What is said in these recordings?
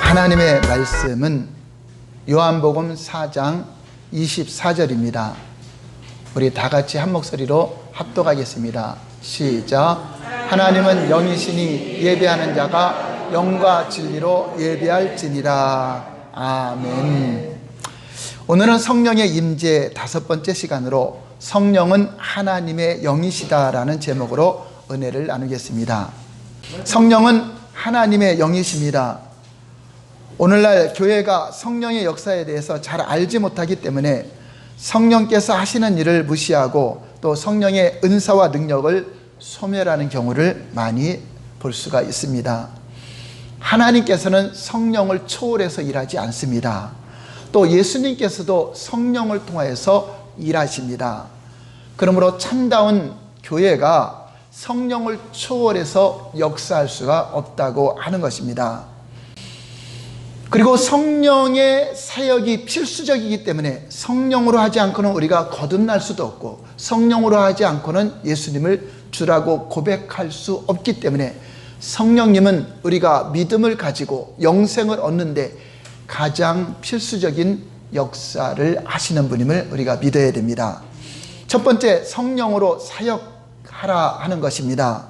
하나님의 말씀은 요한복음 4장 24절입니다. 우리 다 같이 한 목소리로 합독하겠습니다. 시작. 하나님은 영이시니 예배하는 자가 영과 진리로 예배할지니라. 아멘. 오늘은 성령의 임재 5번째 시간으로 성령은 하나님의 영이시다라는 제목으로 은혜를 나누겠습니다. 성령은 하나님의 영이십니다. 오늘날 교회가 성령의 역사에 대해서 잘 알지 못하기 때문에 성령께서 하시는 일을 무시하고 또 성령의 은사와 능력을 소멸하는 경우를 많이 볼 수가 있습니다. 하나님께서는 성령을 초월해서 일하지 않습니다. 또 예수님께서도 성령을 통하여서 일하십니다. 그러므로 참다운 교회가 성령을 초월해서 역사할 수가 없다고 하는 것입니다. 그리고 성령의 사역이 필수적이기 때문에 성령으로 하지 않고는 우리가 거듭날 수도 없고 성령으로 하지 않고는 예수님을 주라고 고백할 수 없기 때문에 성령님은 우리가 믿음을 가지고 영생을 얻는데 가장 필수적인 역사를 하시는 분임을 우리가 믿어야 됩니다. 첫 번째, 성령으로 사역하라 하는 것입니다.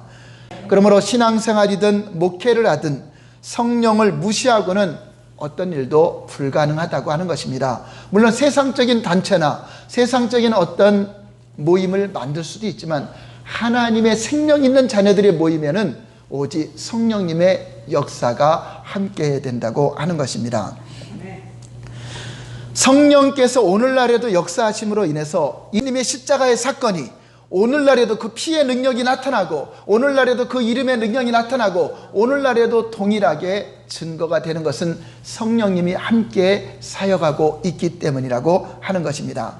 그러므로 신앙생활이든 목회를 하든 성령을 무시하고는 어떤 일도 불가능하다고 하는 것입니다. 물론 세상적인 단체나 세상적인 어떤 모임을 만들 수도 있지만 하나님의 생명 있는 자녀들의 모임에는 오직 성령님의 역사가 함께 된다고 하는 것입니다. 성령께서 오늘날에도 역사하심으로 인해서 이님의 십자가의 사건이 오늘날에도 그 피의 능력이 나타나고 오늘날에도 그 이름의 능력이 나타나고 오늘날에도 동일하게 증거가 되는 것은 성령님이 함께 사역하고 있기 때문이라고 하는 것입니다.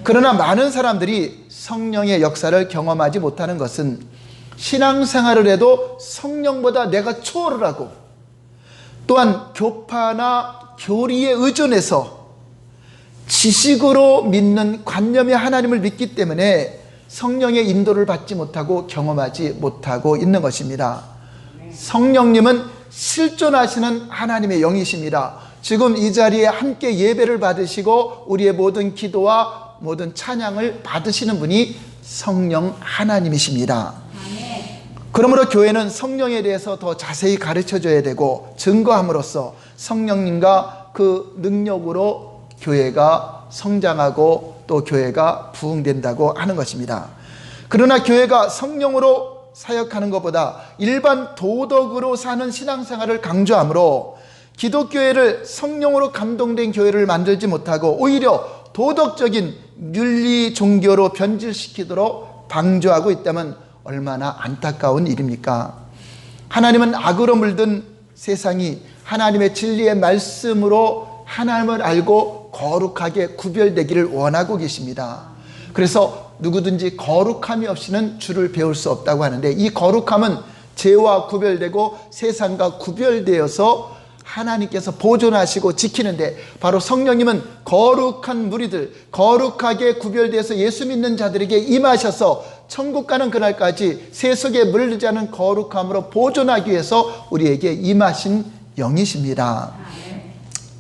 그러나 많은 사람들이 성령의 역사를 경험하지 못하는 것은 신앙생활을 해도 성령보다 내가 초월을 하고 또한 교파나 교리에 의존해서 지식으로 믿는 관념의 하나님을 믿기 때문에 성령의 인도를 받지 못하고 경험하지 못하고 있는 것입니다. 성령님은 실존하시는 하나님의 영이십니다. 지금 이 자리에 함께 예배를 받으시고 우리의 모든 기도와 모든 찬양을 받으시는 분이 성령 하나님이십니다. 그러므로 교회는 성령에 대해서 더 자세히 가르쳐줘야 되고 증거함으로써 성령님과 그 능력으로 교회가 성장하고 또 교회가 부흥된다고 하는 것입니다. 그러나 교회가 성령으로 사역하는 것보다 일반 도덕으로 사는 신앙생활을 강조하므로 기독교회를 성령으로 감동된 교회를 만들지 못하고 오히려 도덕적인 윤리 종교로 변질시키도록 방조하고 있다면 얼마나 안타까운 일입니까? 하나님은 악으로 물든 세상이 하나님의 진리의 말씀으로 하나님을 알고 거룩하게 구별되기를 원하고 계십니다. 그래서 누구든지 거룩함이 없이는 주를 배울 수 없다고 하는데 이 거룩함은 죄와 구별되고 세상과 구별되어서 하나님께서 보존하시고 지키는데 바로 성령님은 거룩한 무리들, 거룩하게 구별되어서 예수 믿는 자들에게 임하셔서 천국 가는 그날까지 세속에 물들지 않은 거룩함으로 보존하기 위해서 우리에게 임하신 영이십니다.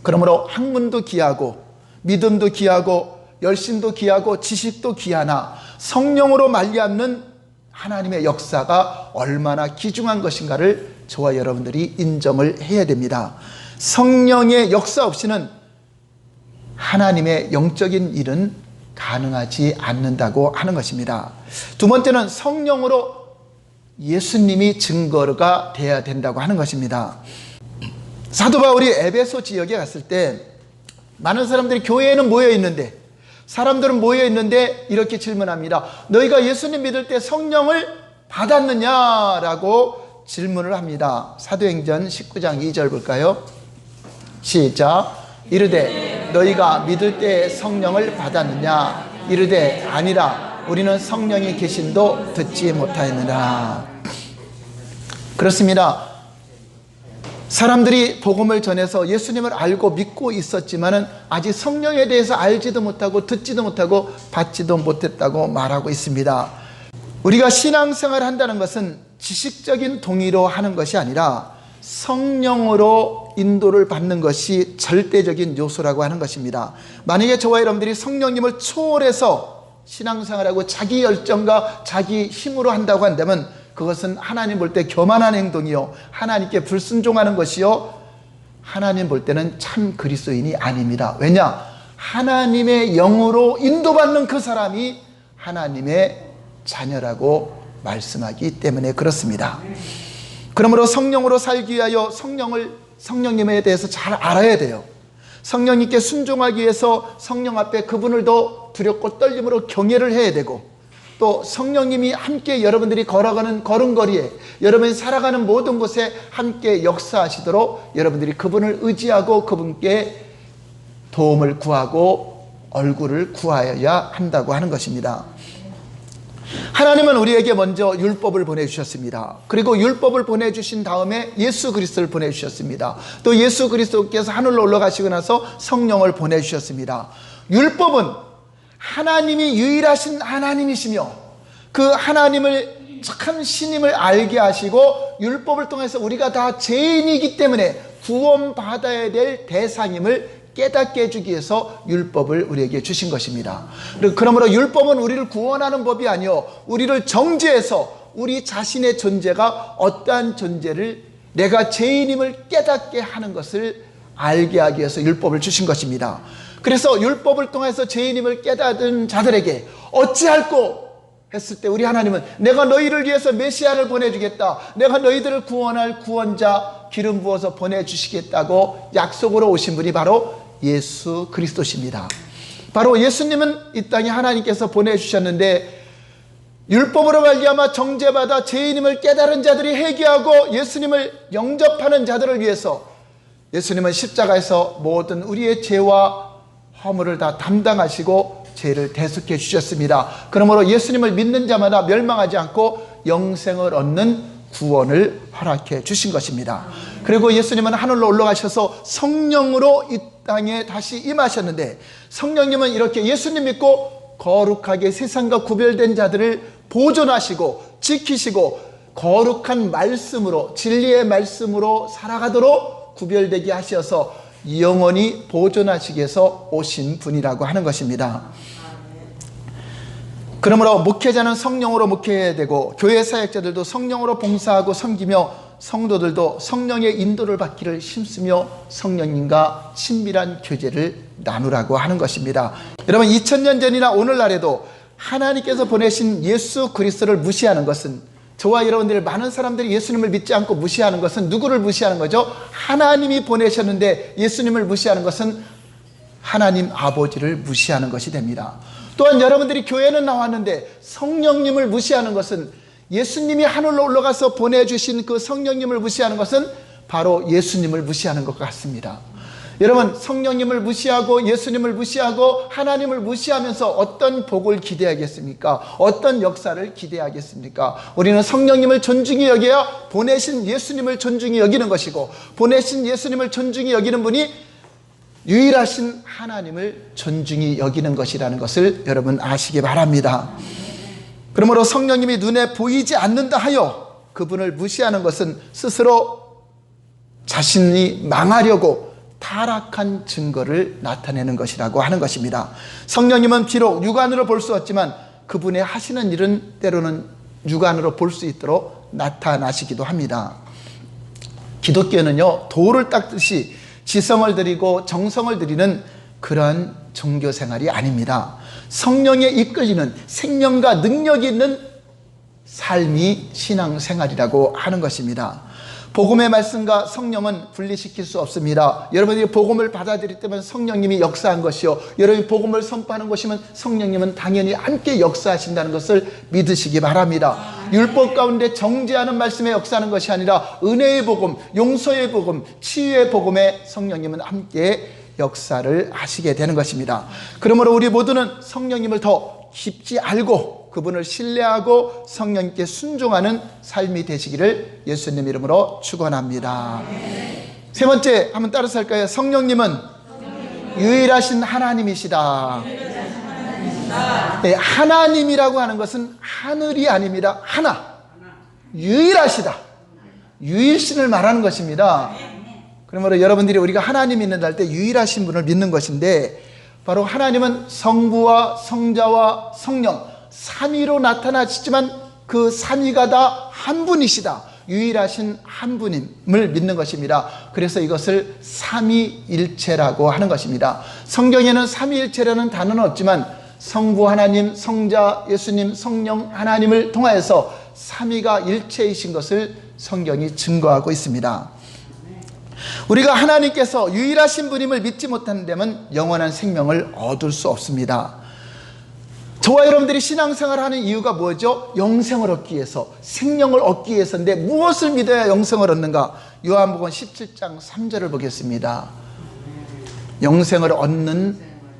그러므로 학문도 귀하고 믿음도 귀하고 열심도 귀하고 지식도 귀하나 성령으로 말미암는 하나님의 역사가 얼마나 귀중한 것인가를 저와 여러분들이 인정을 해야 됩니다. 성령의 역사 없이는 하나님의 영적인 일은 가능하지 않는다고 하는 것입니다. 두 번째는 성령으로 예수님이 증거가 되어야 된다고 하는 것입니다. 사도 바울이 에베소 지역에 갔을 때 많은 사람들이 교회에는 모여 있는데 사람들은 모여 있는데 이렇게 질문합니다. 너희가 예수님 믿을 때 성령을 받았느냐라고 질문을 합니다. 사도행전 19장 2절 볼까요? 시작. 이르되 너희가 믿을 때 성령을 받았느냐? 이르되 아니라 우리는 성령이 계심도 듣지 못하였느라. 그렇습니다. 사람들이 복음을 전해서 예수님을 알고 믿고 있었지만은 아직 성령에 대해서 알지도 못하고 듣지도 못하고 받지도 못했다고 말하고 있습니다. 우리가 신앙생활을 한다는 것은 지식적인 동의로 하는 것이 아니라 성령으로 인도를 받는 것이 절대적인 요소라고 하는 것입니다. 만약에 저와 여러분들이 성령님을 초월해서 신앙생활하고 자기 열정과 자기 힘으로 한다고 한다면 그것은 하나님 볼 때 교만한 행동이요, 하나님께 불순종하는 것이요, 하나님 볼 때는 참 그리스도인이 아닙니다. 왜냐? 하나님의 영으로 인도받는 그 사람이 하나님의 자녀라고 말씀하기 때문에 그렇습니다. 그러므로 성령으로 살기 위하여 성령님에 대해서 잘 알아야 돼요. 성령님께 순종하기 위해서 성령 앞에 그분을 더 두렵고 떨림으로 경외를 해야 되고, 또 성령님이 함께 여러분들이 걸어가는 걸음걸이에, 여러분이 살아가는 모든 곳에 함께 역사하시도록 여러분들이 그분을 의지하고 그분께 도움을 구하고 얼굴을 구하여야 한다고 하는 것입니다. 하나님은 우리에게 먼저 율법을 보내주셨습니다. 그리고 율법을 보내주신 다음에 예수 그리스도를 보내주셨습니다. 또 예수 그리스도께서 하늘로 올라가시고 나서 성령을 보내주셨습니다. 율법은 하나님이 유일하신 하나님이시며 그 하나님을 참 신임을 알게 하시고, 율법을 통해서 우리가 다 죄인이기 때문에 구원받아야 될 대상임을 깨닫게 해주기 위해서 율법을 우리에게 주신 것입니다. 그러므로 율법은 우리를 구원하는 법이 아니요, 우리를 정죄해서 우리 자신의 존재가 어떠한 존재를, 내가 죄인임을 깨닫게 하는 것을 알게 하기 위해서 율법을 주신 것입니다. 그래서 율법을 통해서 죄인임을 깨닫은 자들에게 어찌할꼬 했을 때 우리 하나님은 내가 너희를 위해서 메시아를 보내주겠다, 내가 너희들을 구원할 구원자 기름 부어서 보내주시겠다고 약속으로 오신 분이 바로 예수 그리스도십니다. 바로 예수님은 이 땅에 하나님께서 보내주셨는데, 율법으로 말미암아 정죄받아 죄인임을 깨달은 자들이 회개하고 예수님을 영접하는 자들을 위해서 예수님은 십자가에서 모든 우리의 죄와 허물을 다 담당하시고 죄를 대속해 주셨습니다. 그러므로 예수님을 믿는 자마다 멸망하지 않고 영생을 얻는 구원을 허락해 주신 것입니다. 그리고 예수님은 하늘로 올라가셔서 성령으로 이 땅에 다시 임하셨는데, 성령님은 이렇게 예수님 믿고 거룩하게 세상과 구별된 자들을 보존하시고 지키시고 거룩한 말씀으로, 진리의 말씀으로 살아가도록 구별되게 하셔서 영원히 보존하시기 위해서 오신 분이라고 하는 것입니다. 그러므로 목회자는 성령으로 목회해야 되고, 교회 사역자들도 성령으로 봉사하고 섬기며, 성도들도 성령의 인도를 받기를 힘쓰며 성령님과 친밀한 교제를 나누라고 하는 것입니다. 여러분, 2000년 전이나 오늘날에도 하나님께서 보내신 예수 그리스도를 무시하는 것은, 저와 여러분들 많은 사람들이 예수님을 믿지 않고 무시하는 것은 누구를 무시하는 거죠? 하나님이 보내셨는데 예수님을 무시하는 것은 하나님 아버지를 무시하는 것이 됩니다. 또한 여러분들이 교회는 나왔는데 성령님을 무시하는 것은, 예수님이 하늘로 올라가서 보내주신 그 성령님을 무시하는 것은 바로 예수님을 무시하는 것 같습니다. 여러분, 성령님을 무시하고 예수님을 무시하고 하나님을 무시하면서 어떤 복을 기대하겠습니까? 어떤 역사를 기대하겠습니까? 우리는 성령님을 존중히 여겨야 보내신 예수님을 존중히 여기는 것이고, 보내신 예수님을 존중히 여기는 분이 유일하신 하나님을 존중히 여기는 것이라는 것을 여러분 아시기 바랍니다. 그러므로 성령님이 눈에 보이지 않는다 하여 그분을 무시하는 것은 스스로 자신이 망하려고 타락한 증거를 나타내는 것이라고 하는 것입니다. 성령님은 비록 육안으로 볼 수 없지만 그분의 하시는 일은 때로는 육안으로 볼 수 있도록 나타나시기도 합니다. 기독교는요, 돌을 닦듯이 지성을 드리고 정성을 드리는 그러한 종교 생활이 아닙니다. 성령에 이끌리는 생명과 능력이 있는 삶이 신앙생활이라고 하는 것입니다. 복음의 말씀과 성령은 분리시킬 수 없습니다. 여러분이 복음을 받아들일 때면 성령님이 역사한 것이요, 여러분이 복음을 선포하는 것이면 성령님은 당연히 함께 역사하신다는 것을 믿으시기 바랍니다. 율법 가운데 정죄하는 말씀에 역사하는 것이 아니라 은혜의 복음, 용서의 복음, 치유의 복음에 성령님은 함께 역사를 하시게 되는 것입니다. 그러므로 우리 모두는 성령님을 더 깊이 알고 그분을 신뢰하고 성령님께 순종하는 삶이 되시기를 예수님 이름으로 축원합니다. 세 번째, 한번 따라서 할까요? 성령님은 유일하신 하나님이시다. 네, 하나님이라고 하는 것은 하늘이 아닙니다. 하나, 유일하시다, 유일신을 말하는 것입니다. 그러므로 여러분들이 우리가 하나님 믿는다 할 때 유일하신 분을 믿는 것인데, 바로 하나님은 성부와 성자와 성령 삼위로 나타나시지만 그 삼위가 다 한 분이시다, 유일하신 한 분임을 믿는 것입니다. 그래서 이것을 삼위일체라고 하는 것입니다. 성경에는 삼위일체라는 단어는 없지만 성부 하나님, 성자 예수님, 성령 하나님을 통하여서 삼위가 일체이신 것을 성경이 증거하고 있습니다. 우리가 하나님께서 유일하신 분임을 믿지 못하는 데면 영원한 생명을 얻을 수 없습니다. 저와 여러분들이 신앙생활을 하는 이유가 뭐죠? 영생을 얻기 위해서, 생명을 얻기 위해서인데 무엇을 믿어야 영생을 얻는가? 요한복음 17장 3절을 보겠습니다. 영생을 얻는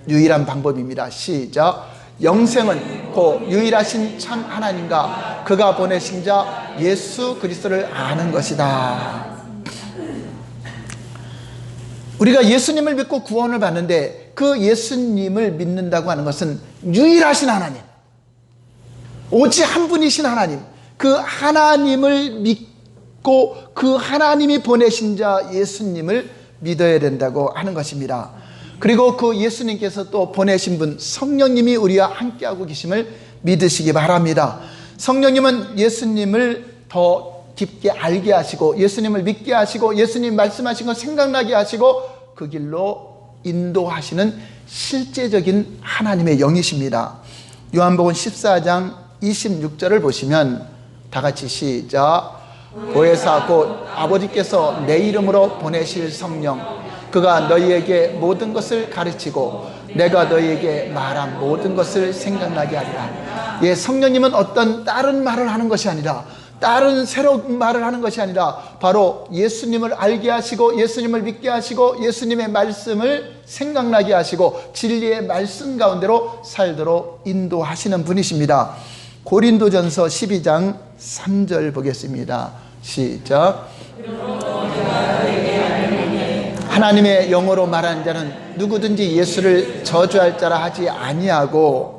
유일한 방법입니다. 시작. 영생은 곧 유일하신 참 하나님과 그가 보내신 자 예수 그리스도를 아는 것이다. 우리가 예수님을 믿고 구원을 받는데 그 예수님을 믿는다고 하는 것은 유일하신 하나님, 오직 한 분이신 하나님, 그 하나님을 믿고 그 하나님이 보내신 자 예수님을 믿어야 된다고 하는 것입니다. 그리고 그 예수님께서 또 보내신 분 성령님이 우리와 함께하고 계심을 믿으시기 바랍니다. 성령님은 예수님을 더 깊게 알게 하시고, 예수님을 믿게 하시고, 예수님 말씀하신 것 생각나게 하시고 그 길로 인도하시는 실제적인 하나님의 영이십니다. 요한복음 14장 26절을 보시면 다 같이 시작. 보혜사 곧 아버지께서 내 이름으로 보내실 성령, 그가 너희에게 모든 것을 가르치고 내가 너희에게 말한 모든 것을 생각나게 하리라. 예, 성령님은 어떤 다른 말을 하는 것이 아니라, 다른 새로운 말을 하는 것이 아니라 바로 예수님을 알게 하시고 예수님을 믿게 하시고 예수님의 말씀을 생각나게 하시고 진리의 말씀 가운데로 살도록 인도하시는 분이십니다. 고린도전서 12장 3절 보겠습니다. 시작. 하나님의 영어로 말하는 자는 누구든지 예수를 저주할 자라 하지 아니하고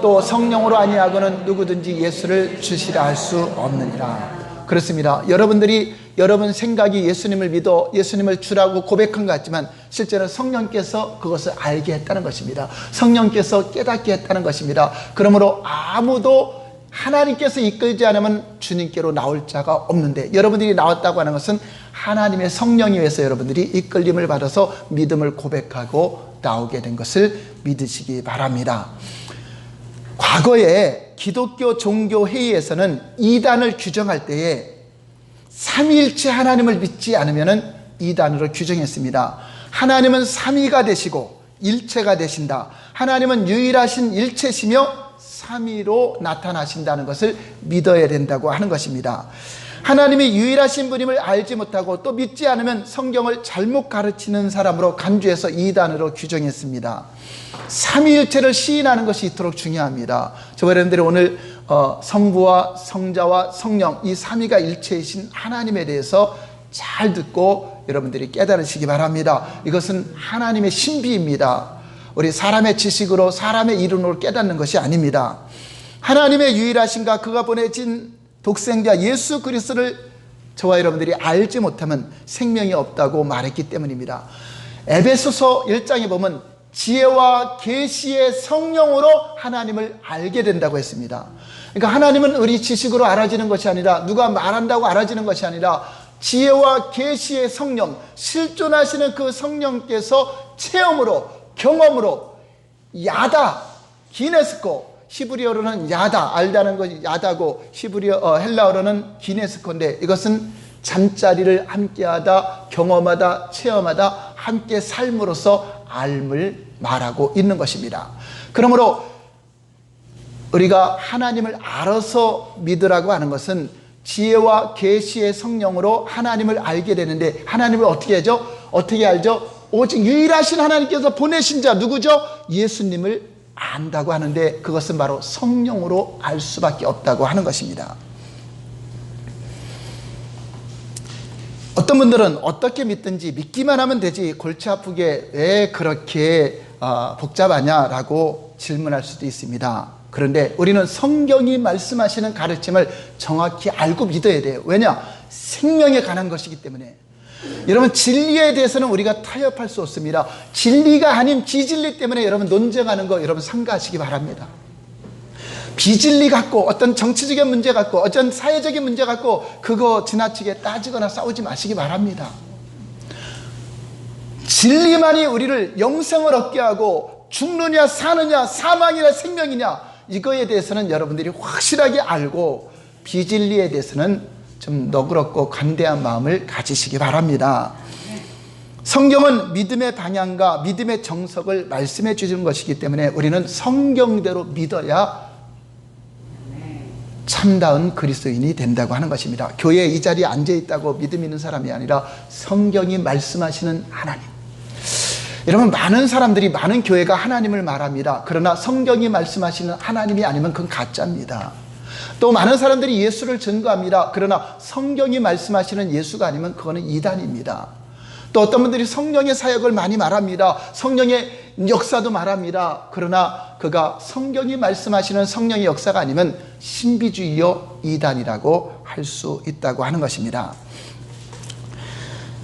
또 성령으로 아니하고는 누구든지 예수를 주시라 할 수 없느니라. 그렇습니다. 여러분들이 여러분 생각이 예수님을 믿어 예수님을 주라고 고백한 것 같지만 실제로 성령께서 그것을 알게 했다는 것입니다. 성령께서 깨닫게 했다는 것입니다. 그러므로 아무도 하나님께서 이끌지 않으면 주님께로 나올 자가 없는데, 여러분들이 나왔다고 하는 것은 하나님의 성령에 의해서 여러분들이 이끌림을 받아서 믿음을 고백하고 나오게 된 것을 믿으시기 바랍니다. 과거에 기독교 종교 회의에서는 이단을 규정할 때에 삼위일체 하나님을 믿지 않으면 이단으로 규정했습니다. 하나님은 삼위가 되시고 일체가 되신다. 하나님은 유일하신 일체시며 삼위로 나타나신다는 것을 믿어야 된다고 하는 것입니다. 하나님이 유일하신 분임을 알지 못하고 또 믿지 않으면 성경을 잘못 가르치는 사람으로 간주해서 이단으로 규정했습니다. 삼위일체를 시인하는 것이 이토록 중요합니다. 저와 여러분들이 오늘 성부와 성자와 성령 이 삼위가 일체이신 하나님에 대해서 잘 듣고 여러분들이 깨달으시기 바랍니다. 이것은 하나님의 신비입니다. 우리 사람의 지식으로 사람의 이론으로 깨닫는 것이 아닙니다. 하나님의 유일하신가 그가 보내신 독생자 예수 그리스도를 저와 여러분들이 알지 못하면 생명이 없다고 말했기 때문입니다. 에베소서 1장에 보면 지혜와 계시의 성령으로 하나님을 알게 된다고 했습니다. 그러니까 하나님은 우리 지식으로 알아지는 것이 아니라, 누가 말한다고 알아지는 것이 아니라 지혜와 계시의 성령, 실존하시는 그 성령께서 체험으로, 경험으로, 야다, 기네스코, 히브리어로는 야다, 알다는 것이 야다고 헬라어로는 기네스코인데, 이것은 잠자리를 함께하다, 경험하다, 체험하다, 함께 삶으로써 삶을 말하고 있는 것입니다. 그러므로 우리가 하나님을 알아서 믿으라고 하는 것은 지혜와 계시의 성령으로 하나님을 알게 되는데, 하나님을 어떻게 하죠? 어떻게 알죠? 오직 유일하신 하나님께서 보내신 자 누구죠? 예수님을 안다고 하는데, 그것은 바로 성령으로 알 수밖에 없다고 하는 것입니다. 어떤 분들은 어떻게 믿든지 믿기만 하면 되지 골치 아프게 왜 그렇게 복잡하냐라고 질문할 수도 있습니다. 그런데 우리는 성경이 말씀하시는 가르침을 정확히 알고 믿어야 돼요. 왜냐? 생명에 관한 것이기 때문에. 여러분, 진리에 대해서는 우리가 타협할 수 없습니다. 진리가 아닌 비진리 때문에 여러분 논쟁하는 거 여러분 삼가하시기 바랍니다. 비진리 갖고 어떤 정치적인 문제 갖고 어떤 사회적인 문제 갖고 그거 지나치게 따지거나 싸우지 마시기 바랍니다. 진리만이 우리를 영생을 얻게 하고 죽느냐 사느냐 사망이냐 생명이냐 이거에 대해서는 여러분들이 확실하게 알고 비진리에 대해서는 좀 너그럽고 관대한 마음을 가지시기 바랍니다. 성경은 믿음의 방향과 믿음의 정석을 말씀해 주시는 것이기 때문에 우리는 성경대로 믿어야 참다운 그리스도인이 된다고 하는 것입니다. 교회에 이 자리에 앉아있다고 믿음 있는 사람이 아니라 성경이 말씀하시는 하나님. 여러분, 많은 사람들이 많은 교회가 하나님을 말합니다. 그러나 성경이 말씀하시는 하나님이 아니면 그건 가짜입니다. 또 많은 사람들이 예수를 증거합니다. 그러나 성경이 말씀하시는 예수가 아니면 그거는 이단입니다. 또 어떤 분들이 성령의 사역을 많이 말합니다. 성령의 역사도 말합니다. 그러나 그가 성경이 말씀하시는 성령의 역사가 아니면 신비주의요 이단이라고 할 수 있다고 하는 것입니다.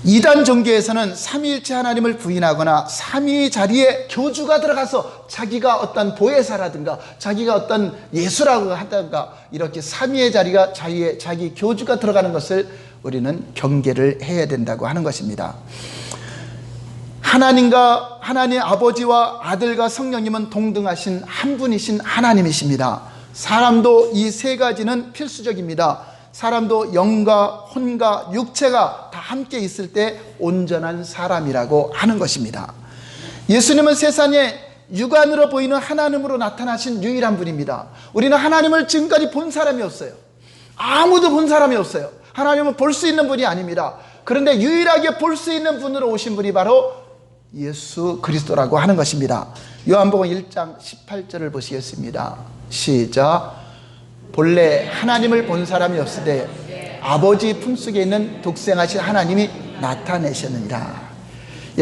이단 종교에서는 삼위일체 하나님을 부인하거나 삼위 자리에 교주가 들어가서 자기가 어떤 보혜사라든가 자기가 어떤 예수라고 하든가 이렇게 삼위의 자리가 자기 교주가 들어가는 것을 우리는 경계를 해야 된다고 하는 것입니다. 하나님 아버지와 아들과 성령님은 동등하신 한 분이신 하나님이십니다. 사람도 이 세 가지는 필수적입니다. 사람도 영과 혼과 육체가 다 함께 있을 때 온전한 사람이라고 하는 것입니다. 예수님은 세상에 육안으로 보이는 하나님으로 나타나신 유일한 분입니다. 우리는 하나님을 지금까지 본 사람이 없어요. 아무도 본 사람이 없어요. 하나님은 볼 수 있는 분이 아닙니다. 그런데 유일하게 볼 수 있는 분으로 오신 분이 바로 예수 그리스도라고 하는 것입니다. 요한복음 1장 18절을 보시겠습니다. 시작. 본래 하나님을 본 사람이 없으되 아버지 품속에 있는 독생하신 하나님이 나타내셨느니라.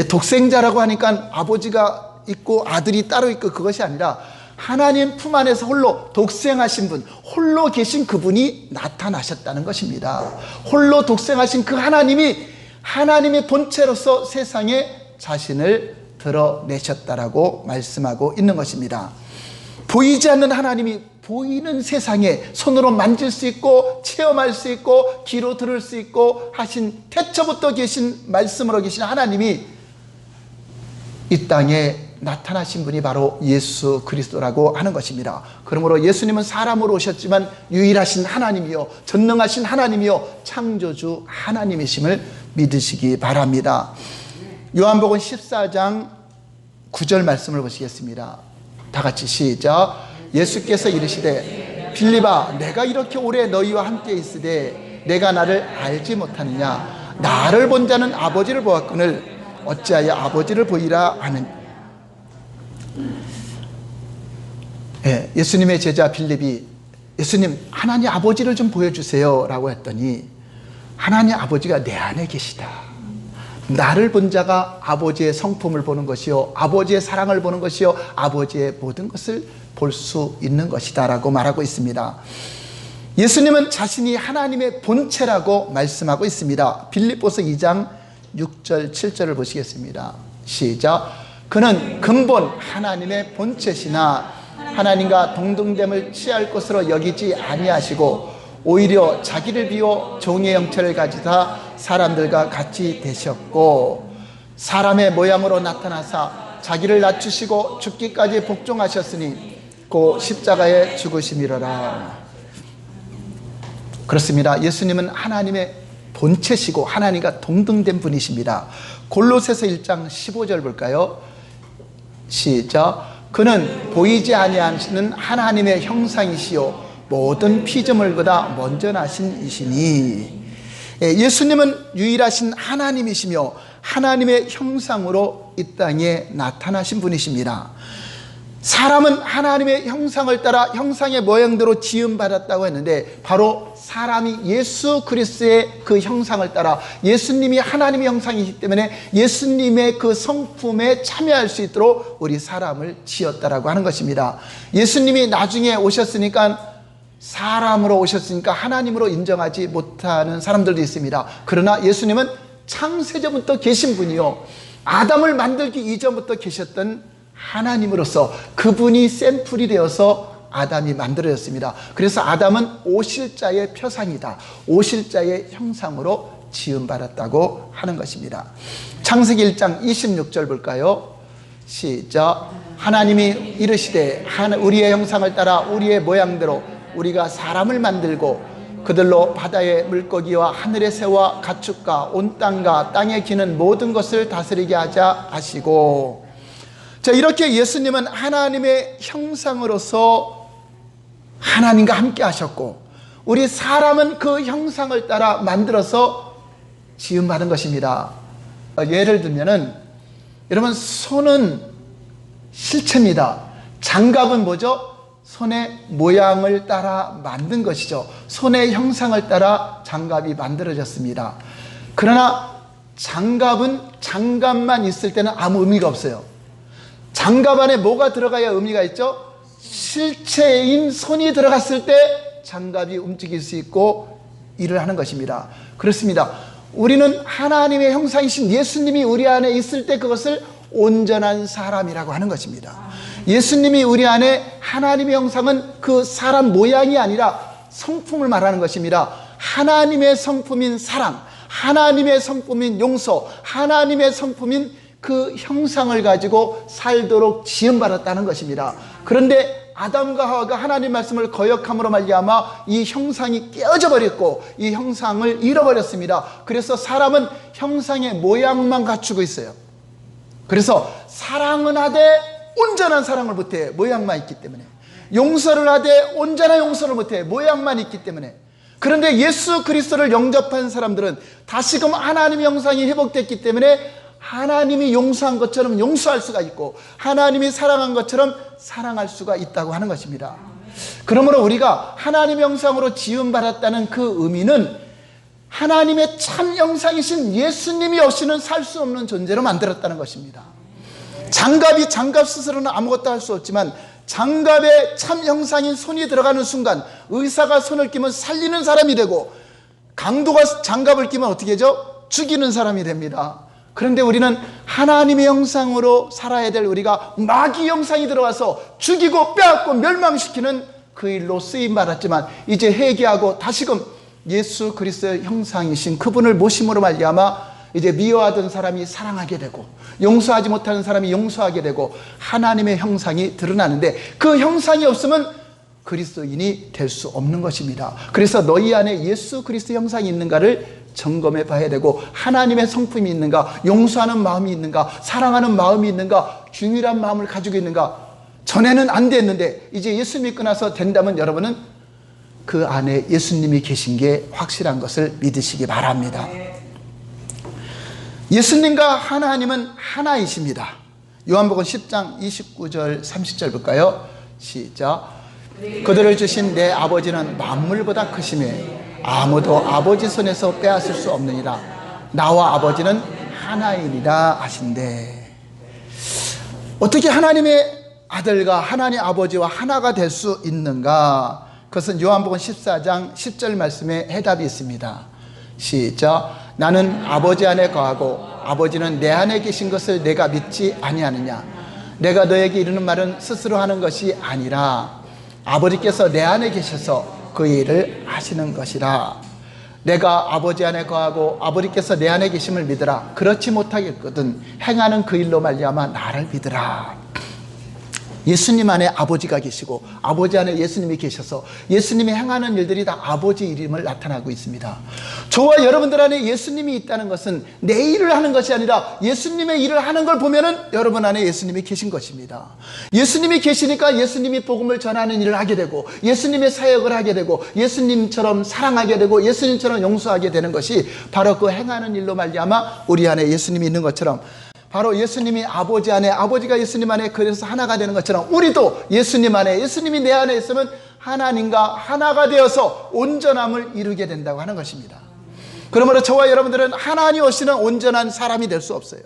독생자라고 하니까 아버지가 있고 아들이 따로 있고 그것이 아니라 하나님 품 안에서 홀로 독생하신 분, 홀로 계신 그분이 나타나셨다는 것입니다. 홀로 독생하신 그 하나님이 하나님의 본체로서 세상에 자신을 드러내셨다라고 말씀하고 있는 것입니다. 보이지 않는 하나님이 보이는 세상에 손으로 만질 수 있고 체험할 수 있고 귀로 들을 수 있고 하신 태초부터 계신 말씀으로 계신 하나님이 이 땅에 나타나신 분이 바로 예수 그리스도라고 하는 것입니다. 그러므로 예수님은 사람으로 오셨지만 유일하신 하나님이요 전능하신 하나님이요 창조주 하나님이심을 믿으시기 바랍니다. 요한복음 14장 9절 말씀을 보시겠습니다. 다 같이 시작. 예수께서 이르시되 빌립아 내가 이렇게 오래 너희와 함께 있으되 내가 나를 알지 못하느냐. 나를 본 자는 아버지를 보았거늘 어찌하여 아버지를 보이라 하느냐. 예수님의 제자 빌립이 예수님 하나님 아버지를 좀 보여주세요 라고 했더니 하나님 아버지가 내 안에 계시다. 나를 본 자가 아버지의 성품을 보는 것이요 아버지의 사랑을 보는 것이요 아버지의 모든 것을 볼 수 있는 것이다 라고 말하고 있습니다. 예수님은 자신이 하나님의 본체라고 말씀하고 있습니다. 빌립보서 2장 6절 7절을 보시겠습니다. 시작. 그는 근본 하나님의 본체시나 하나님과 동등됨을 취할 것으로 여기지 아니하시고 오히려 자기를 비워 종의 형체를 가지사 사람들과 같이 되셨고 사람의 모양으로 나타나사 자기를 낮추시고 죽기까지 복종하셨으니 고 십자가에 죽으심이로라. 그렇습니다. 예수님은 하나님의 본체시고 하나님과 동등된 분이십니다. 골로새서 1장 15절 볼까요? 시작. 그는 보이지 아니하시는 하나님의 형상이시요 모든 피조물보다 먼저 나신 이시니. 예수님은 유일하신 하나님이시며 하나님의 형상으로 이 땅에 나타나신 분이십니다. 사람은 하나님의 형상을 따라 형상의 모양대로 지음받았다고 했는데 바로 사람이 예수 그리스도의 그 형상을 따라 예수님이 하나님의 형상이기 때문에 예수님의 그 성품에 참여할 수 있도록 우리 사람을 지었다라고 하는 것입니다. 예수님이 나중에 오셨으니까 사람으로 오셨으니까 하나님으로 인정하지 못하는 사람들도 있습니다. 그러나 예수님은 창세전부터 계신 분이요, 아담을 만들기 이전부터 계셨던 하나님으로서 그분이 샘플이 되어서 아담이 만들어졌습니다. 그래서 아담은 오실자의 표상이다, 오실자의 형상으로 지음받았다고 하는 것입니다. 창세기 1장 26절 볼까요? 시작. 하나님이 이르시되 우리의 형상을 따라 우리의 모양대로 우리가 사람을 만들고 그들로 바다의 물고기와 하늘의 새와 가축과 온 땅과 땅에 기는 모든 것을 다스리게 하자 하시고. 자, 이렇게 예수님은 하나님의 형상으로서 하나님과 함께 하셨고, 우리 사람은 그 형상을 따라 만들어서 지음받은 것입니다. 예를 들면은, 여러분, 손은 실체입니다. 장갑은 뭐죠? 손의 모양을 따라 만든 것이죠. 손의 형상을 따라 장갑이 만들어졌습니다. 그러나 장갑은 장갑만 있을 때는 아무 의미가 없어요. 장갑 안에 뭐가 들어가야 의미가 있죠? 실체인 손이 들어갔을 때 장갑이 움직일 수 있고 일을 하는 것입니다. 그렇습니다. 우리는 하나님의 형상이신 예수님이 우리 안에 있을 때 그것을 온전한 사람이라고 하는 것입니다. 예수님이 우리 안에, 하나님의 형상은 그 사람 모양이 아니라 성품을 말하는 것입니다. 하나님의 성품인 사랑, 하나님의 성품인 용서, 하나님의 성품인 그 형상을 가지고 살도록 지음받았다는 것입니다. 그런데 아담과 하와가 하나님 말씀을 거역함으로 말미암아 이 형상이 깨어져 버렸고 이 형상을 잃어버렸습니다. 그래서 사람은 형상의 모양만 갖추고 있어요. 그래서 사랑은 하되 온전한 사랑을 못해, 모양만 있기 때문에. 용서를 하되 온전한 용서를 못해, 모양만 있기 때문에. 그런데 예수 그리스도를 영접한 사람들은 다시금 하나님의 형상이 회복됐기 때문에 하나님이 용서한 것처럼 용서할 수가 있고, 하나님이 사랑한 것처럼 사랑할 수가 있다고 하는 것입니다. 그러므로 우리가 하나님의 형상으로 지음받았다는 그 의미는 하나님의 참 형상이신 예수님이 없이는 살 수 없는 존재로 만들었다는 것입니다. 장갑이 장갑 스스로는 아무것도 할 수 없지만 장갑에 참 형상인 손이 들어가는 순간, 의사가 손을 끼면 살리는 사람이 되고, 강도가 장갑을 끼면 어떻게 하죠? 죽이는 사람이 됩니다. 그런데 우리는 하나님의 형상으로 살아야 될 우리가 마귀 형상이 들어와서 죽이고 빼앗고 멸망시키는 그 일로 쓰임받았지만, 이제 회개하고 다시금 예수 그리스도의 형상이신 그분을 모심으로 말미암아 이제 미워하던 사람이 사랑하게 되고, 용서하지 못하는 사람이 용서하게 되고, 하나님의 형상이 드러나는데, 그 형상이 없으면 그리스도인이 될 수 없는 것입니다. 그래서 너희 안에 예수 그리스도 형상이 있는가를 점검해 봐야 되고, 하나님의 성품이 있는가, 용서하는 마음이 있는가, 사랑하는 마음이 있는가, 중일한 마음을 가지고 있는가. 전에는 안 됐는데 이제 예수 믿고 나서 된다면 여러분은 그 안에 예수님이 계신 게 확실한 것을 믿으시기 바랍니다. 예수님과 하나님은 하나이십니다. 요한복음 10장 29절 30절 볼까요? 시작. 그들을 주신 내 아버지는 만물보다 크심에 아무도 아버지 손에서 빼앗을 수 없느니라. 나와 아버지는 하나이니라 하신대. 어떻게 하나님의 아들과 하나님 아버지와 하나가 될 수 있는가? 그것은 요한복음 14장 10절 말씀에 해답이 있습니다. 시작. 나는 아버지 안에 거하고 아버지는 내 안에 계신 것을 내가 믿지 아니하느냐. 내가 너에게 이르는 말은 스스로 하는 것이 아니라 아버지께서 내 안에 계셔서 그 일을 하시는 것이라. 내가 아버지 안에 거하고 아버지께서 내 안에 계심을 믿으라. 그렇지 못하겠거든 행하는 그 일로 말미암아 나를 믿으라. 예수님 안에 아버지가 계시고 아버지 안에 예수님이 계셔서 예수님이 행하는 일들이 다 아버지 이름을 나타나고 있습니다. 저와 여러분들 안에 예수님이 있다는 것은 내 일을 하는 것이 아니라 예수님의 일을 하는 걸 보면은 여러분 안에 예수님이 계신 것입니다. 예수님이 계시니까 예수님이 복음을 전하는 일을 하게 되고, 예수님의 사역을 하게 되고, 예수님처럼 사랑하게 되고, 예수님처럼 용서하게 되는 것이 바로 그 행하는 일로 말미암아 우리 안에 예수님이 있는 것처럼, 바로 예수님이 아버지 안에, 아버지가 예수님 안에, 그래서 하나가 되는 것처럼 우리도 예수님 안에, 예수님이 내 안에 있으면 하나님과 하나가 되어서 온전함을 이루게 된다고 하는 것입니다. 그러므로 저와 여러분들은 하나님 없이는 온전한 사람이 될 수 없어요.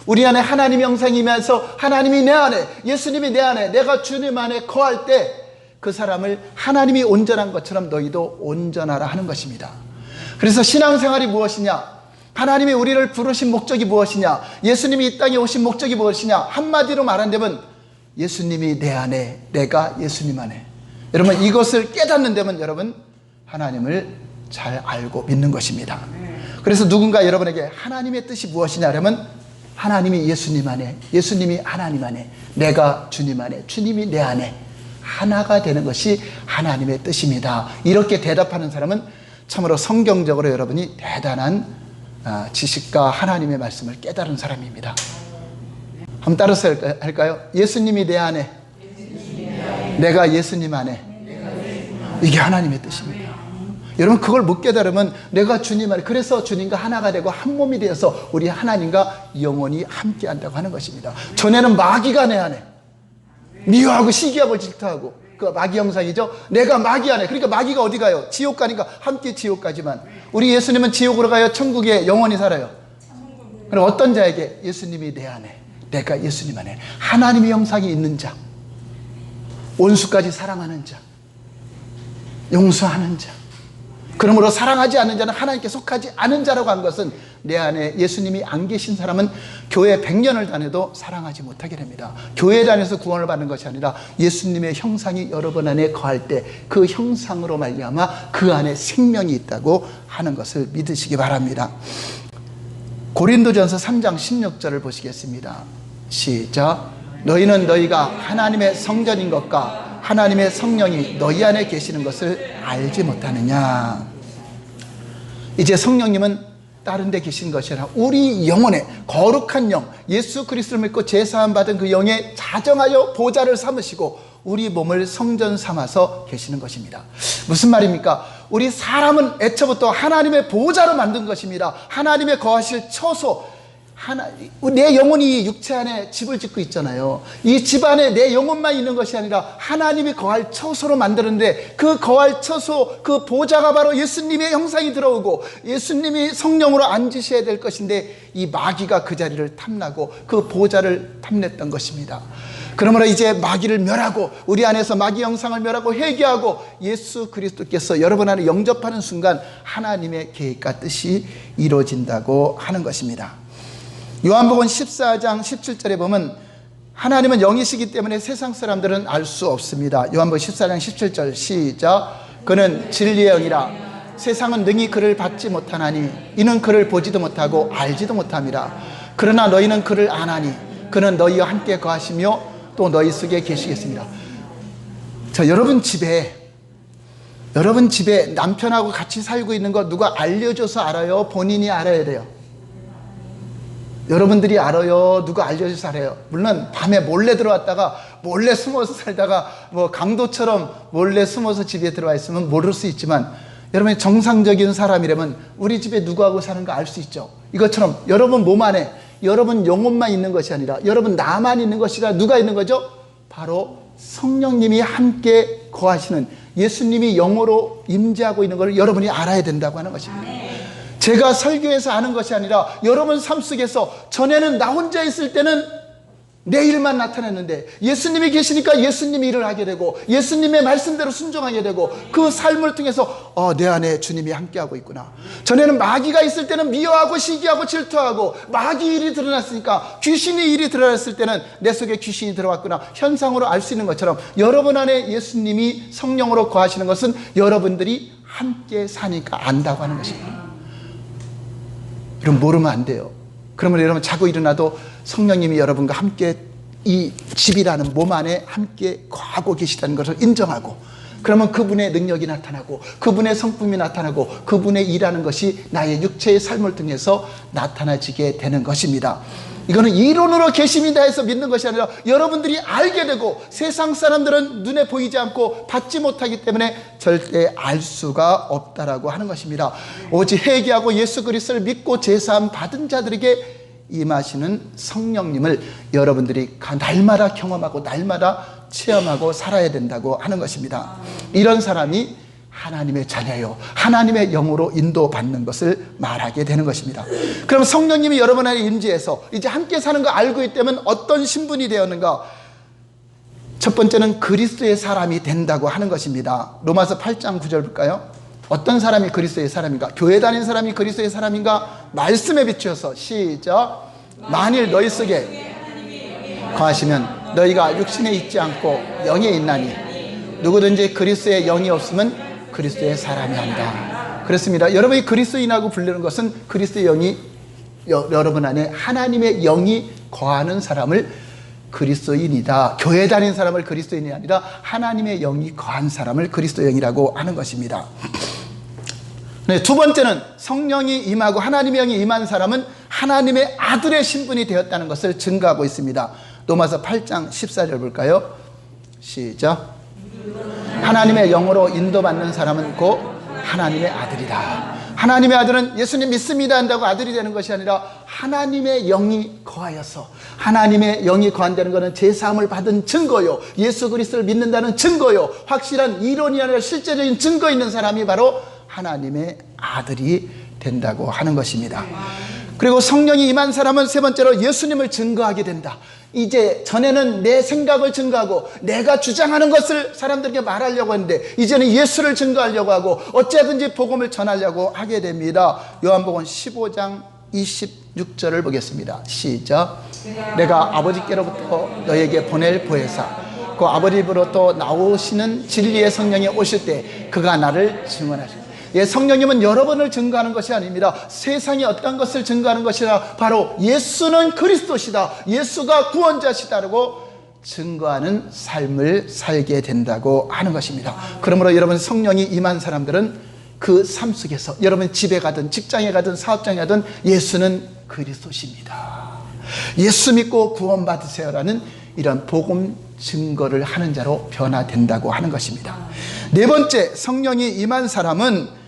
우리 안에 하나님의 형상이면서 하나님이 내 안에, 예수님이 내 안에, 내가 주님 안에 거할 때 그 사람을 하나님이 온전한 것처럼 너희도 온전하라 하는 것입니다. 그래서 신앙생활이 무엇이냐? 하나님이 우리를 부르신 목적이 무엇이냐? 예수님이 이 땅에 오신 목적이 무엇이냐? 한마디로 말한다면 예수님이 내 안에, 내가 예수님 안에. 여러분, 이것을 깨닫는 데면 여러분 하나님을 잘 알고 믿는 것입니다. 그래서 누군가 여러분에게 하나님의 뜻이 무엇이냐 하려면 하나님이 예수님 안에, 예수님이 하나님 안에, 내가 주님 안에, 주님이 내 안에 하나가 되는 것이 하나님의 뜻입니다. 이렇게 대답하는 사람은 참으로 성경적으로 여러분이 대단한 지식과 하나님의 말씀을 깨달은 사람입니다. 한번 따라서 할까요? 예수님이 내 안에, 내가 예수님 안에. 이게 하나님의 뜻입니다. 여러분, 그걸 못 깨달으면 내가 주님 안에, 그래서 주님과 하나가 되고 한 몸이 되어서 우리 하나님과 영원히 함께 한다고 하는 것입니다. 전에는 마귀가 내 안에 미워하고 시기하고 질투하고, 그 마귀 형상이죠. 내가 마귀 안에. 그러니까 마귀가 어디 가요? 지옥 가니까 함께 지옥 가지만 우리 예수님은 지옥으로 가요? 천국에 영원히 살아요? 그럼 어떤 자에게? 예수님이 내 안에, 내가 예수님 안에 하나님의 형상이 있는 자, 온수까지 사랑하는 자, 용서하는 자, 그러므로 사랑하지 않는 자는 하나님께 속하지 않은 자라고 한 것은 내 안에 예수님이 안 계신 사람은 교회 100년을 다녀도 사랑하지 못하게 됩니다. 교회 다녀서 구원을 받는 것이 아니라 예수님의 형상이 여러분 안에 거할 때 그 형상으로 말미암아 그 안에 생명이 있다고 하는 것을 믿으시기 바랍니다. 고린도전서 3장 16절을 보시겠습니다. 시작. 너희는 너희가 하나님의 성전인 것과 하나님의 성령이 너희 안에 계시는 것을 알지 못하느냐. 이제 성령님은 다른 데 계신 것이 아니라 우리 영혼에 거룩한 영, 예수 그리스도를 믿고 제사함 받은 그 영에 자정하여 보좌를 삼으시고 우리 몸을 성전 삼아서 계시는 것입니다. 무슨 말입니까? 우리 사람은 애초부터 하나님의 보좌로 만든 것입니다. 하나님의 거하실 처소, 내 영혼이 육체 안에 집을 짓고 있잖아요. 이 집 안에 내 영혼만 있는 것이 아니라 하나님이 거할 처소로 만드는데, 그 거할 처소, 그 보좌가 바로 예수님의 형상이 들어오고 예수님이 성령으로 앉으셔야 될 것인데, 이 마귀가 그 자리를 탐나고 그 보좌를 탐냈던 것입니다. 그러므로 이제 마귀를 멸하고 우리 안에서 마귀 형상을 멸하고 회개하고 예수 그리스도께서 여러분 안에 영접하는 순간 하나님의 계획과 뜻이 이루어진다고 하는 것입니다. 요한복음 14장 17절에 보면 하나님은 영이시기 때문에 세상 사람들은 알 수 없습니다. 요한복음 14장 17절 시작. 그는 진리의 영이라 세상은 능히 그를 받지 못하나니 이는 그를 보지도 못하고 알지도 못함이라. 그러나 너희는 그를 아나니 그는 너희와 함께 거하시며 또 너희 속에 계시겠습니다. 자, 여러분 집에 남편하고 같이 살고 있는 거 누가 알려줘서 알아요? 본인이 알아야 돼요? 여러분들이 알아요? 누가 알려줘서 알아요? 물론 밤에 몰래 들어왔다가 몰래 숨어서 살다가 뭐 강도처럼 몰래 숨어서 집에 들어와 있으면 모를 수 있지만, 여러분이 정상적인 사람이라면 우리 집에 누구하고 사는가 알 수 있죠. 이것처럼 여러분 몸 안에 여러분 영혼만 있는 것이 아니라 여러분 나만 있는 것이 아니라 누가 있는 거죠? 바로 성령님이 함께 거하시는, 예수님이 영으로 임재하고 있는 것을 여러분이 알아야 된다고 하는 것입니다. 제가 설교해서 아는 것이 아니라 여러분 삶 속에서, 전에는 나 혼자 있을 때는 내 일만 나타났는데 예수님이 계시니까 예수님이 일을 하게 되고 예수님의 말씀대로 순종하게 되고 그 삶을 통해서 내 안에 주님이 함께하고 있구나. 전에는 마귀가 있을 때는 미워하고 시기하고 질투하고 마귀 일이 드러났으니까, 귀신의 일이 드러났을 때는 내 속에 귀신이 들어왔구나 현상으로 알 수 있는 것처럼, 여러분 안에 예수님이 성령으로 거하시는 것은 여러분들이 함께 사니까 안다고 하는 것입니다. 여러분 모르면 안 돼요. 그러면 여러분 자고 일어나도 성령님이 여러분과 함께 이 집이라는 몸 안에 함께 거하고 계시다는 것을 인정하고, 그러면 그분의 능력이 나타나고 그분의 성품이 나타나고 그분의 일하는 것이 나의 육체의 삶을 통해서 나타나지게 되는 것입니다. 이거는 이론으로 계십니다 해서 믿는 것이 아니라 여러분들이 알게 되고, 세상 사람들은 눈에 보이지 않고 받지 못하기 때문에 절대 알 수가 없다라고 하는 것입니다. 오직 회개하고 예수 그리스도를 믿고 제사함 받은 자들에게 임하시는 성령님을 여러분들이 날마다 경험하고 날마다 체험하고 살아야 된다고 하는 것입니다. 이런 사람이 하나님의 자녀요, 하나님의 영으로 인도받는 것을 말하게 되는 것입니다. 그럼 성령님이 여러분 안에 임재해서 이제 함께 사는 거 알고 있다면 어떤 신분이 되었는가? 첫 번째는 그리스도의 사람이 된다고 하는 것입니다. 로마서 8장 9절 볼까요? 어떤 사람이 그리스도의 사람인가? 교회 다니는 사람이 그리스도의 사람인가? 말씀에 비추어서 시작. 만일 너희 속에 거하시면 너희가 육신에 있지 않고 영에 있나니 누구든지 그리스도의 영이 없으면 그리스도의 사람이 한다. 그렇습니다. 여러분이 그리스도인하고 부르는 것은 그리스도의 영이 여러분 안에 하나님의 영이 거하는 사람을 그리스도인이다. 교회 다니는 사람을 그리스도인이 아니라 하나님의 영이 거한 사람을 그리스도 영이라고 하는 것입니다. 네, 두 번째는 성령이 임하고 하나님의 영이 임한 사람은 하나님의 아들의 신분이 되었다는 것을 증거하고 있습니다. 로마서 8장 14절 볼까요? 시작. 하나님의 영으로 인도받는 사람은 곧 하나님의 아들이다. 하나님의 아들은 예수님 믿습니다 한다고 아들이 되는 것이 아니라 하나님의 영이 거하여서, 하나님의 영이 거한다는 것은 제사함을 받은 증거요, 예수 그리스도를 믿는다는 증거요, 확실한 이론이 아니라 실제적인 증거 있는 사람이 바로 하나님의 아들이 된다고 하는 것입니다. 그리고 성령이 임한 사람은 세 번째로 예수님을 증거하게 된다. 이제 전에는 내 생각을 증거하고 내가 주장하는 것을 사람들에게 말하려고 했는데 이제는 예수를 증거하려고 하고 어찌하든지 복음을 전하려고 하게 됩니다. 요한복음 15장 26절을 보겠습니다. 시작. 내가 아버지께로부터 너에게 보낼 보혜사 그 아버지로부터 나오시는 진리의 성령이 오실 때 그가 나를 증언하시리라. 예, 성령님은 여러분을 증거하는 것이 아닙니다. 세상에 어떤 것을 증거하는 것이라 바로 예수는 그리스도시다, 예수가 구원자시다라고 증거하는 삶을 살게 된다고 하는 것입니다. 그러므로 여러분 성령이 임한 사람들은 그 삶 속에서 여러분 집에 가든 직장에 가든 사업장에 가든 예수는 그리스도십니다, 예수 믿고 구원받으세요라는 이런 복음 증거를 하는 자로 변화된다고 하는 것입니다. 네 번째, 성령이 임한 사람은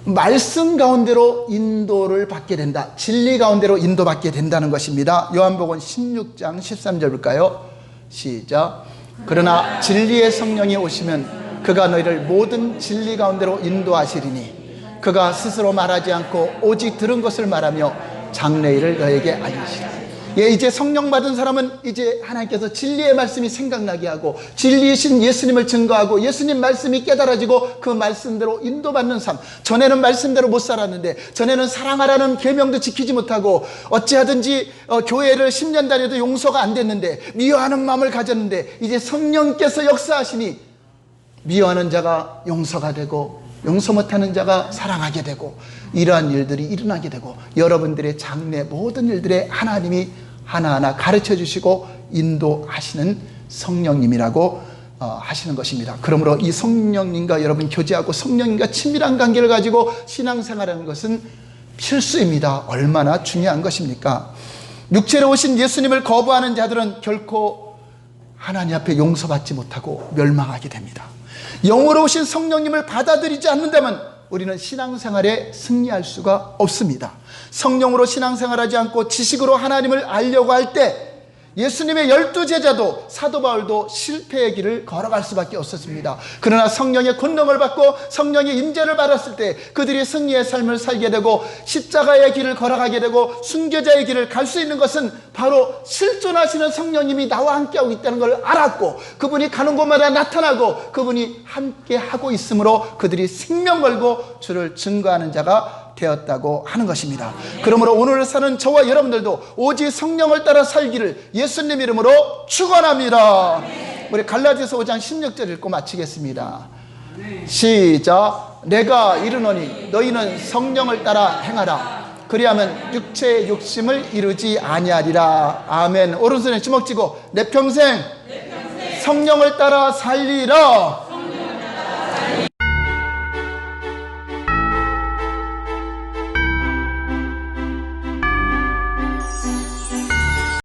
말씀 가운데로 인도를 받게 된다. 진리 가운데로 인도받게 된다는 것입니다. 요한복음 16장 13절 볼까요? 시작. 그러나 진리의 성령이 오시면 그가 너희를 모든 진리 가운데로 인도하시리니 그가 스스로 말하지 않고 오직 들은 것을 말하며 장래일을 너에게 알리시리라. 예, 이제 성령 받은 사람은 이제 하나님께서 진리의 말씀이 생각나게 하고 진리이신 예수님을 증거하고 예수님 말씀이 깨달아지고 그 말씀대로 인도받는 삶. 전에는 말씀대로 못 살았는데, 전에는 사랑하라는 계명도 지키지 못하고 어찌하든지 교회를 10년 다녀도 용서가 안 됐는데 미워하는 마음을 가졌는데 이제 성령께서 역사하시니 미워하는 자가 용서가 되고 용서 못하는 자가 사랑하게 되고 이러한 일들이 일어나게 되고 여러분들의 장래 모든 일들에 하나님이 하나하나 가르쳐 주시고 인도하시는 성령님이라고 하시는 것입니다. 그러므로 이 성령님과 여러분 교제하고 성령님과 친밀한 관계를 가지고 신앙생활하는 것은 필수입니다. 얼마나 중요한 것입니까? 육체로 오신 예수님을 거부하는 자들은 결코 하나님 앞에 용서받지 못하고 멸망하게 됩니다. 영으로 오신 성령님을 받아들이지 않는다면 우리는 신앙생활에 승리할 수가 없습니다. 성령으로 신앙생활하지 않고 지식으로 하나님을 알려고 할 때 예수님의 12제자도 사도 바울도 실패의 길을 걸어갈 수밖에 없었습니다. 그러나 성령의 권능을 받고 성령의 임재를 받았을 때 그들이 승리의 삶을 살게 되고 십자가의 길을 걸어가게 되고 순교자의 길을 갈 수 있는 것은 바로 실존하시는 성령님이 나와 함께하고 있다는 걸 알았고 그분이 가는 곳마다 나타나고 그분이 함께하고 있으므로 그들이 생명 걸고 주를 증거하는 자가 되었다고 하는 것입니다. 그러므로 오늘 사는 저와 여러분들도 오직 성령을 따라 살기를 예수님 이름으로 축원합니다. 우리 갈라디아서 5장 16절 읽고 마치겠습니다. 시작. 내가 이르노니 너희는 성령을 따라 행하라. 그리하면 육체의 욕심을 이루지 아니하리라. 아멘. 오른손에 주먹 쥐고 내 평생 성령을 따라 살리라.